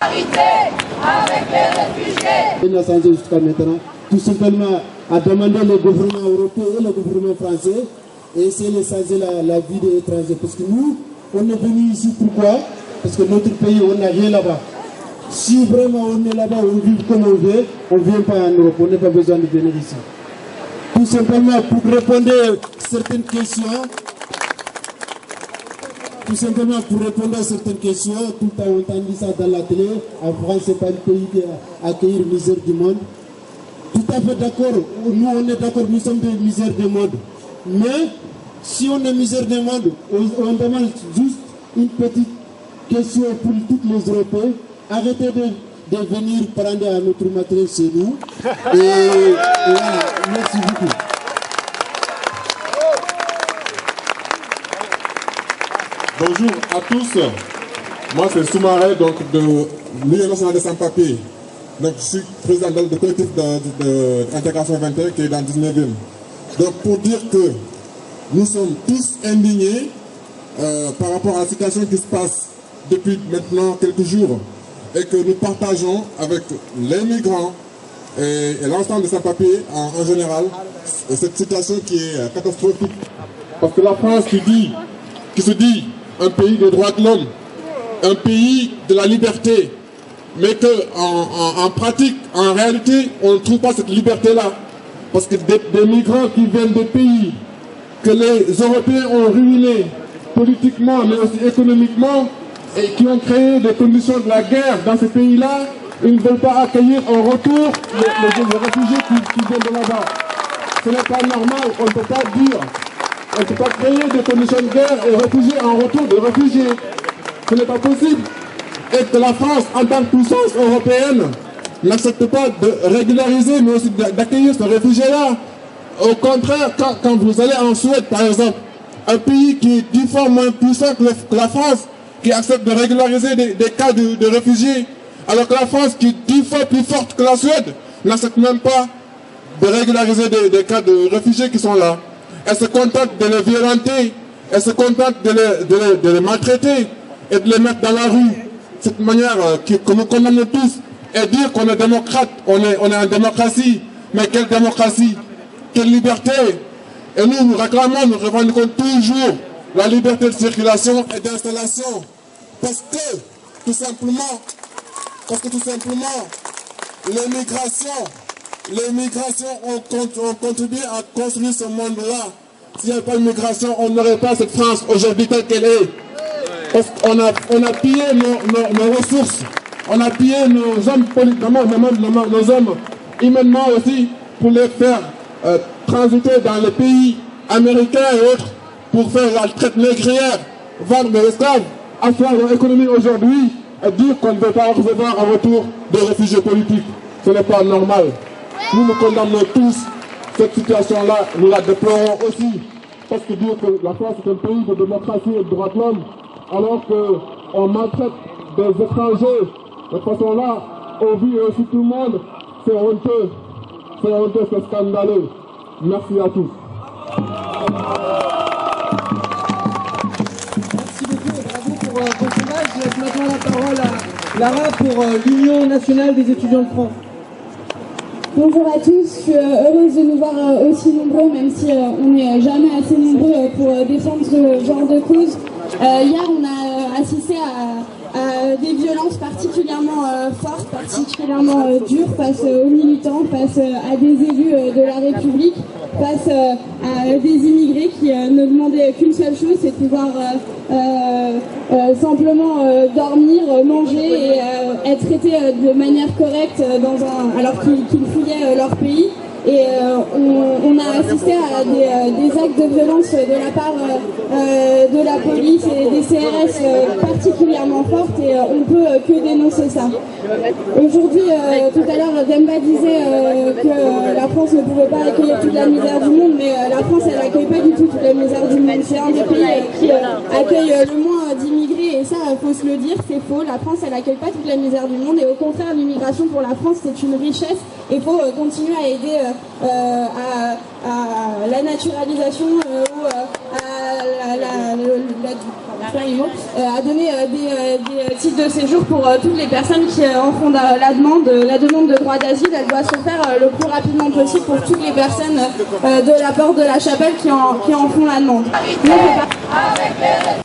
Avec les réfugiés. Il a changé jusqu'à maintenant, tout simplement à demander le gouvernement européen et le gouvernement français et essayer de changer la vie des étrangers. Parce que nous, on est venus ici pourquoi? Parce que notre pays, on n'a rien là-bas. Si vraiment on est là-bas, on vit comme on veut, on ne vient pas en Europe, on n'a pas besoin de venir ici. Tout simplement pour répondre à certaines questions. Tout simplement pour répondre à certaines questions, tout le temps on entend ça dans la télé, en France c'est pas un pays qui accueillir la misère du monde. Tout à fait d'accord, nous on est d'accord, nous sommes des misères du monde. Mais si on est misère du monde, on demande juste une petite question pour tous les Européens. Arrêtez de venir prendre à notre matériel chez nous. Et voilà, merci beaucoup. Bonjour à tous, moi c'est Soumaré donc de l'Union nationale des sans-papiers. Donc je suis président du collectif d'intégration 21 qui est dans le 19e. Donc pour dire que nous sommes tous indignés par rapport à la situation qui se passe depuis maintenant quelques jours et que nous partageons avec les migrants et l'ensemble des sans-papiers en général cette situation qui est catastrophique. Parce que la France qui se dit un pays des droits de l'homme, un pays de la liberté, mais qu'en pratique, en réalité, on ne trouve pas cette liberté-là. Parce que des migrants qui viennent des pays que les Européens ont ruinés politiquement, mais aussi économiquement, et qui ont créé des conditions de la guerre dans ces pays-là, ils ne veulent pas accueillir en retour les réfugiés qui viennent de là-bas. Ce n'est pas normal, on ne peut pas dire. On ne peut pas créer des conditions de guerre et réfugiés en retour de réfugiés. Ce n'est pas possible. Et que la France, en tant que puissance européenne, n'accepte pas de régulariser, mais aussi d'accueillir ces réfugiés-là. Au contraire, quand vous allez en Suède, par exemple, un pays qui est 10 fois moins puissant que la France, qui accepte de régulariser des cas de réfugiés, alors que la France, qui est 10 fois plus forte que la Suède, n'accepte même pas de régulariser des cas de réfugiés qui sont là. Elle se contente de les violenter, elle se contente de les maltraiter et de les mettre dans la rue. Cette manière que nous condamnons tous et dire qu'on est démocrate, on est en démocratie. Mais quelle démocratie? Quelle liberté? Et nous réclamons, nous revendiquons toujours la liberté de circulation et d'installation. Parce que, tout simplement, les migrations ont contribué à construire ce monde-là. S'il n'y avait pas de migration, on n'aurait pas cette France aujourd'hui telle qu'elle est. Parce qu'on a pillé nos ressources, on a pillé nos hommes politiquement, nos hommes humainement aussi, pour les faire transiter dans les pays américains et autres, pour faire la traite négrière, vendre des esclaves, asseoir leur économie aujourd'hui, et dire qu'on ne veut pas recevoir en retour des réfugiés politiques. Ce n'est pas normal. Nous condamnons tous cette situation-là, nous la déplorons aussi. Parce que dire que la France est un pays de démocratie et de droits de l'homme, alors qu'on maltraite des étrangers de cette façon-là, au vu aussi tout le monde, c'est honteux, c'est scandaleux. Merci à tous. Merci beaucoup et bravo pour votre image. Je laisse maintenant la parole à Lara pour l'Union nationale des étudiants de France. Bonjour à tous, je suis heureuse de nous voir aussi nombreux, même si on n'est jamais assez nombreux pour défendre ce genre de cause. Hier, on a assisté à des violences particulièrement fortes, particulièrement dures face aux militants, face à des élus de la République, face à des immigrés qui ne demandaient qu'une seule chose, c'est de pouvoir simplement dormir, manger et être traités de manière correcte alors qu'ils fouillaient leur pays. Et on a assisté à des actes de violence de la part de la police et des CRS particulièrement fortes, et on peut que dénoncer ça. Aujourd'hui, tout à l'heure, Demba disait que la France ne pouvait pas accueillir toute la misère du monde, mais la France, elle n'accueille pas du tout toute la misère du monde. C'est un des pays qui accueille le moins d'immigrés, et ça, il faut se le dire, c'est faux. La France, elle n'accueille pas toute la misère du monde, et au contraire, l'immigration pour la France, c'est une richesse. Il faut continuer à aider à la naturalisation ou à a donné des titres de séjour pour toutes les personnes qui en font la demande de droit d'asile. Elle doit se faire le plus rapidement possible pour toutes les personnes de la porte de la Chapelle qui en font la demande. Avec les